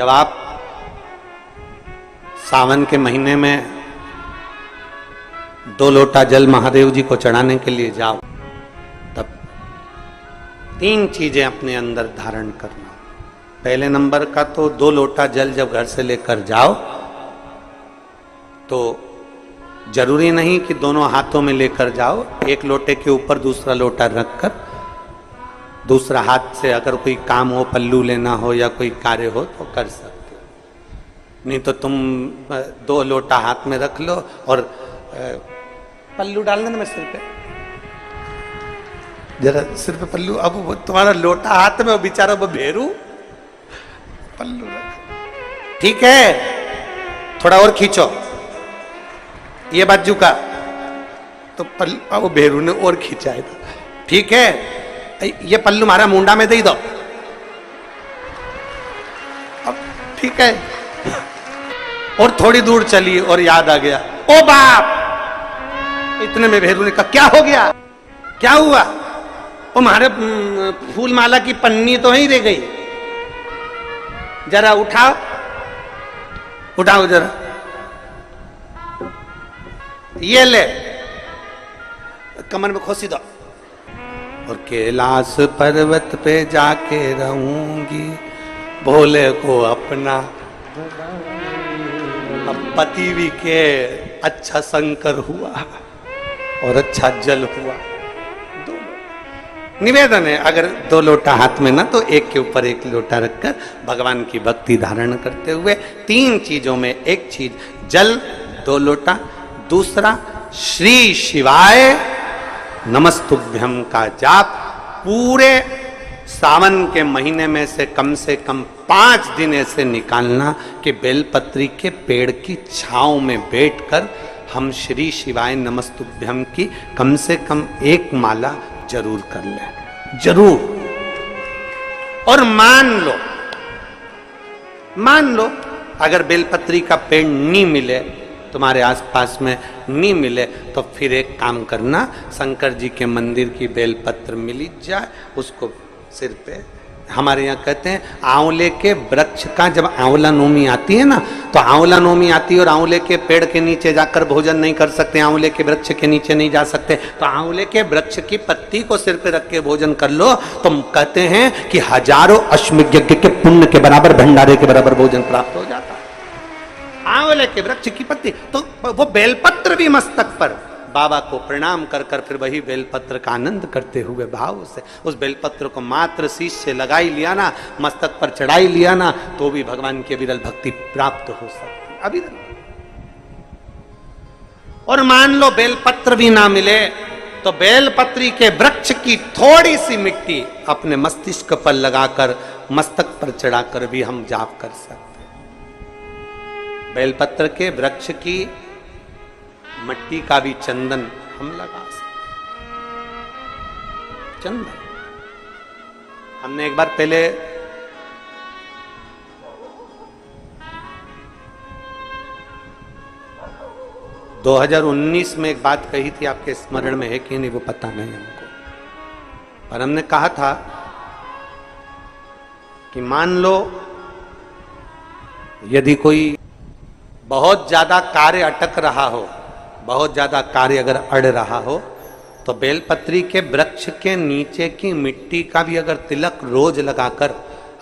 जब आप सावन के महीने में 2 लोटा जल महादेव जी को चढ़ाने के लिए जाओ, तब 3 चीजें अपने अंदर धारण करना। पहले नंबर का तो 2 लोटा जल जब घर से लेकर जाओ तो जरूरी नहीं कि दोनों हाथों में लेकर जाओ, एक लोटे के ऊपर दूसरा लोटा रखकर दूसरा हाथ से अगर कोई काम हो, पल्लू लेना हो या कोई कार्य हो तो कर सकते हो। नहीं तो तुम 2 लोटा हाथ में रख लो और पल्लू डालना ना सिर पे, जरा सिर पे पल्लू। अब वो तुम्हारा लोटा हाथ में, वो बेचारा वो भेरू पल्लू रख, ठीक है, थोड़ा और खींचो ये बाजू का, तो पल्लू वो भेरू ने और खींचा है, ठीक है, ये पल्लू मारा मुंडा में दे दो, अब ठीक है। और थोड़ी दूर चली और याद आ गया, ओ बाप, इतने में भेरू ने कहा क्या हो गया, क्या हुआ? वो हमारे फूल माला की पन्नी तो ही रह गई, जरा उठाओ, उठाओ जरा, ये ले, कमर में खोसी दो। और कैलाश पर्वत पे जाके रहूंगी, भोले को अपना। अब पति भी के अच्छा शंकर हुआ और अच्छा जल हुआ। निवेदन है, अगर 2 लोटा हाथ में ना तो एक के ऊपर एक लोटा रखकर भगवान की भक्ति धारण करते हुए 3 चीजों में एक चीज जल 2 लोटा, दूसरा श्री शिवाय नमस्तुभ्यम का जाप पूरे सावन के महीने में से कम 5 दिन ऐसे निकालना कि बेलपत्री के पेड़ की छांव में बैठकर हम श्री शिवाय नमस्तुभ्यम की कम से कम 1 माला जरूर कर ले, जरूर। और मान लो अगर बेलपत्री का पेड़ नहीं मिले, तुम्हारे आसपास में नहीं मिले, तो फिर एक काम करना, शंकर जी के मंदिर की बेलपत्र मिली जाए, उसको सिर पे, हमारे यहाँ कहते हैं आंवले के वृक्ष का, जब आंवला नवमी आती है ना, तो आंवला नवमी आती है और आंवले के पेड़ के नीचे जाकर भोजन नहीं कर सकते, आंवले के वृक्ष के नीचे नहीं जा सकते, तो आंवले के वृक्ष की पत्ती को सिर पे रख के भोजन कर लो, तो कहते हैं कि हजारों अश्वमेध यज्ञ के पुण्य के बराबर, भंडारे के बराबर भोजन प्राप्त हो जाता है। आंवले के वृक्ष की पत्ती, तो वो बेलपत्र भी मस्तक पर बाबा को प्रणाम कर कर फिर वही बेलपत्र का आनंद करते हुए भाव से उस बेलपत्र को मात्र शीश से लगाई लिया ना, मस्तक पर चढ़ाई लिया ना, तो भी भगवान की अविरल भक्ति प्राप्त हो सकती, अविरल। और मान लो बेलपत्र भी ना मिले तो बेलपत्री के वृक्ष की थोड़ी सी मिट्टी अपने मस्तिष्क पर लगाकर, मस्तक पर चढ़ाकर भी हम जाप कर सकते। बेलपत्र के वृक्ष की मिट्टी का भी चंदन हम लगा सकते। चंदन हमने एक बार पहले (2019) में एक बात कही थी, आपके स्मरण में है कि नहीं वो पता नहीं हमको, पर हमने कहा था कि मान लो यदि कोई बहुत ज्यादा कार्य अटक रहा हो, बहुत ज्यादा कार्य अगर अड़ रहा हो, तो बेलपत्री के वृक्ष के नीचे की मिट्टी का भी अगर तिलक रोज लगाकर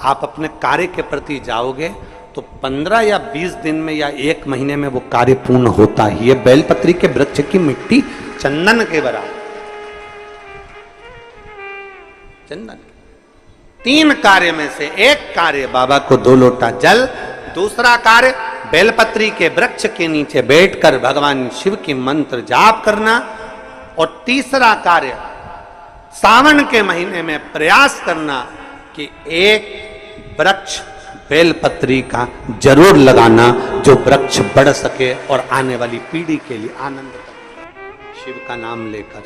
आप अपने कार्य के प्रति जाओगे तो 15 या 20 दिन में या 1 महीने में वो कार्य पूर्ण होता ही है। बेलपत्री के वृक्ष की मिट्टी चंदन के बराबर, चंदन। 3 कार्य में से एक कार्य बाबा को 2 लोटा जल, दूसरा कार्य बेलपत्री के वृक्ष के नीचे बैठकर भगवान शिव की मंत्र जाप करना, और तीसरा कार्य सावन के महीने में प्रयास करना कि एक वृक्ष बेलपत्री का जरूर लगाना जो वृक्ष बढ़ सके और आने वाली पीढ़ी के लिए आनंद करे। शिव का नाम लेकर,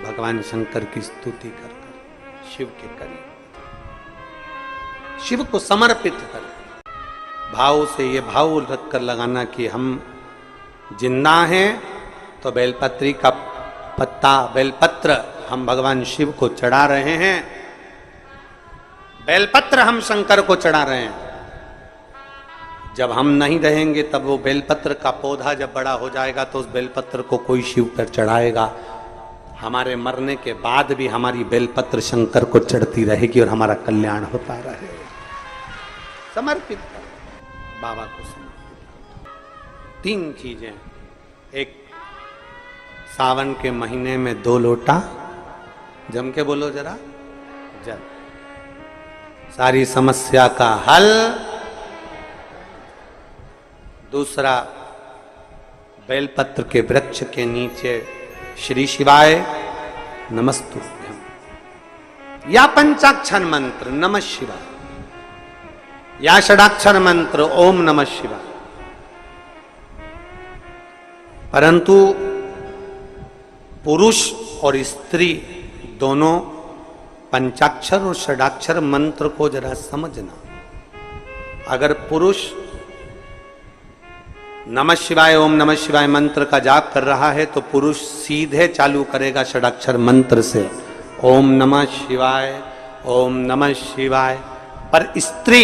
भगवान शंकर की स्तुति कर कर शिव के करीब, शिव को समर्पित कर भाव से, ये भाव रखकर लगाना कि हम जिंदा हैं तो बेलपत्री का पत्ता, बेलपत्र हम भगवान शिव को चढ़ा रहे हैं, बेलपत्र हम शंकर को चढ़ा रहे हैं। जब हम नहीं रहेंगे तब वो बेलपत्र का पौधा जब बड़ा हो जाएगा तो उस बेलपत्र को कोई शिव पर चढ़ाएगा। हमारे मरने के बाद भी हमारी बेलपत्र शंकर को चढ़ती रहेगी और हमारा कल्याण होता रहेगा। समर्पित कर बाबा को समर्पित। 3 चीजें, एक सावन के महीने में 2 लोटा, जम के बोलो जरा, जल, सारी समस्या का हल। दूसरा, बेलपत्र के वृक्ष के नीचे श्री शिवाय नमस्तुभ्यम या पंचाक्षर मंत्र नमः शिवाय या षडाक्षर मंत्र ओम नमः शिवाय। परंतु पुरुष और स्त्री दोनों पंचाक्षर और षडाक्षर मंत्र को जरा समझना। अगर पुरुष नमः शिवाय ओम नमः शिवाय मंत्र का जाप कर रहा है तो पुरुष सीधे चालू करेगा षडाक्षर मंत्र से ओम नमः शिवाय ओम नमः शिवाय। पर स्त्री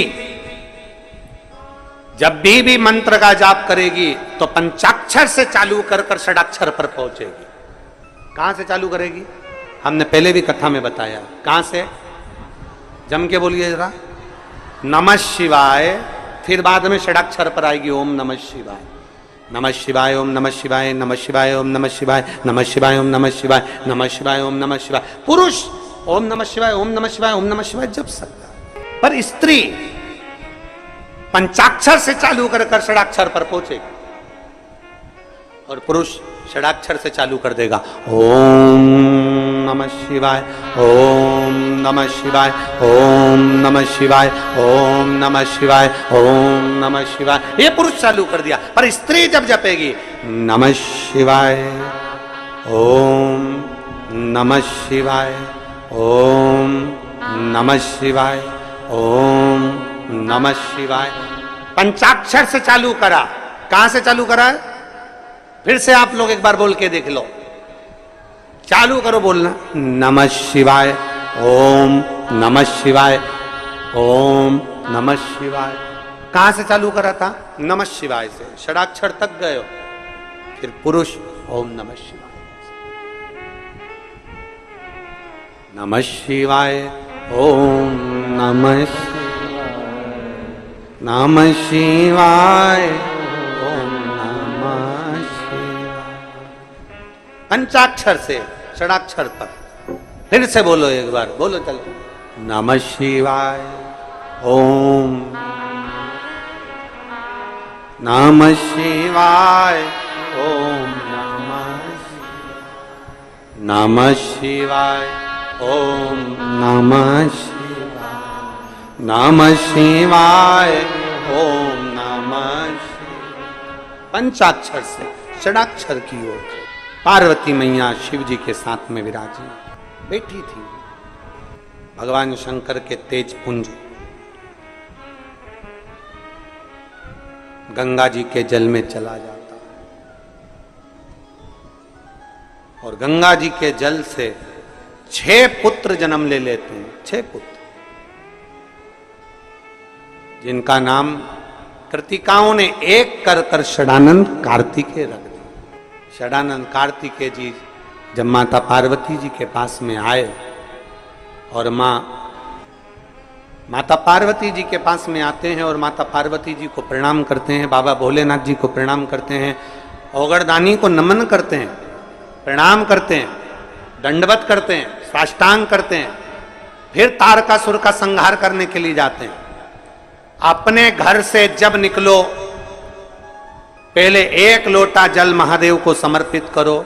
जब भी मंत्र का जाप करेगी तो पंचाक्षर से चालू कर कर षडाक्षर पर पहुंचेगी। कहां से चालू करेगी? हमने पहले भी कथा में बताया। कहां से? जम के बोलिए जरा, नमः शिवाय, फिर बाद में षडाक्षर पर आएगी ओम नमः शिवाय। नमः शिवाय ओम नमः शिवाय, नमः शिवाय ओम नमः शिवाय, नमः शिवाय ओम नमः शिवाय, नमः शिवाय ओम नमः शिवाय। पुरुष ओम नमः शिवाय ओम नमः शिवाय ओम नमः शिवाय जप सकता है, पर स्त्री पंचाक्षर से चालू कर कर षडाक्षर पर पहुंचेगी और पुरुष षडाक्षर से चालू कर देगा ओम नमः शिवाय ओम नमः शिवाय ओम नमः शिवाय ओम नमः शिवाय ओम नमः शिवाय। ये पुरुष चालू कर दिया, पर स्त्री जब जपेगी नमः शिवाय ओम नमः शिवाय ओम नमः शिवाय ओम नमः शिवाय, पंचाक्षर से चालू करा। कहां से चालू करा? फिर से आप लोग एक बार बोल के देख लो, चालू करो बोलना, नमः शिवाय ओम नमः शिवाय ओम नमः शिवाय। कहां से चालू करा था? नमः शिवाय से, षडाक्षर तक गए हो। फिर पुरुष ओम नमः शिवाय, नमः शिवाय ओम नमः शिवाय, नमः शिवाय ओम नमः शिवाय। पंचाक्षर से षडाक्षर पर। फिर से बोलो एक बार, बोलो चलो, नमः शिवाय ओम नमः शिवाय ओम नमः शिवाय ओम नमः शिवाय, नमः शिवाय ओम नमः शिवाय। पंचाक्षर से षडाक्षर की ओर पार्वती मैया शिव जी के साथ में विराजी बैठी थी। भगवान शंकर के तेज पुंज गंगा जी के जल में चला जाता और गंगा जी के जल से 6 पुत्र जन्म ले लेते हैं। 6 पुत्र जिनका नाम कृतिकाओं ने एक कर कर षडानंद कार्तिकेय रख दिया। षडानंद कार्तिकेय जी जब माता पार्वती जी के पास में आए और माता पार्वती जी के पास में आते हैं और माता पार्वती जी को प्रणाम करते हैं, बाबा भोलेनाथ जी को प्रणाम करते हैं, ओगरदानी को नमन करते हैं, प्रणाम करते हैं, दंडवत करते हैं, साष्टांग करते हैं। फिर तारकासुर का संहार करने के लिए जाते हैं। अपने घर से जब निकलो पहले 1 लोटा जल महादेव को समर्पित करो।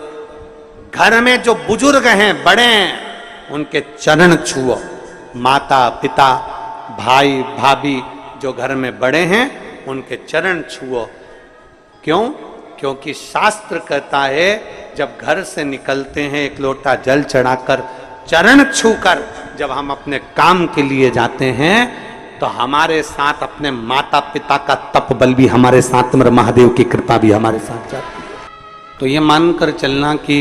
घर में जो बुजुर्ग हैं, बड़े हैं, उनके चरण छुओ। माता पिता भाई भाभी जो घर में बड़े हैं उनके चरण छुओ। क्यों? क्योंकि शास्त्र कहता है जब घर से निकलते हैं 1 लोटा जल चढ़ाकर चरण छूकर जब हम अपने काम के लिए जाते हैं तो हमारे साथ अपने माता पिता का तप बल भी हमारे साथ में, महादेव की कृपा भी हमारे साथ जाती है। तो ये मानकर चलना कि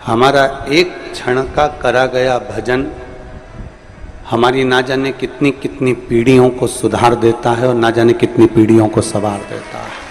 हमारा एक क्षण का करा गया भजन हमारी ना जाने कितनी कितनी पीढ़ियों को सुधार देता है और ना जाने कितनी पीढ़ियों को सवार देता है।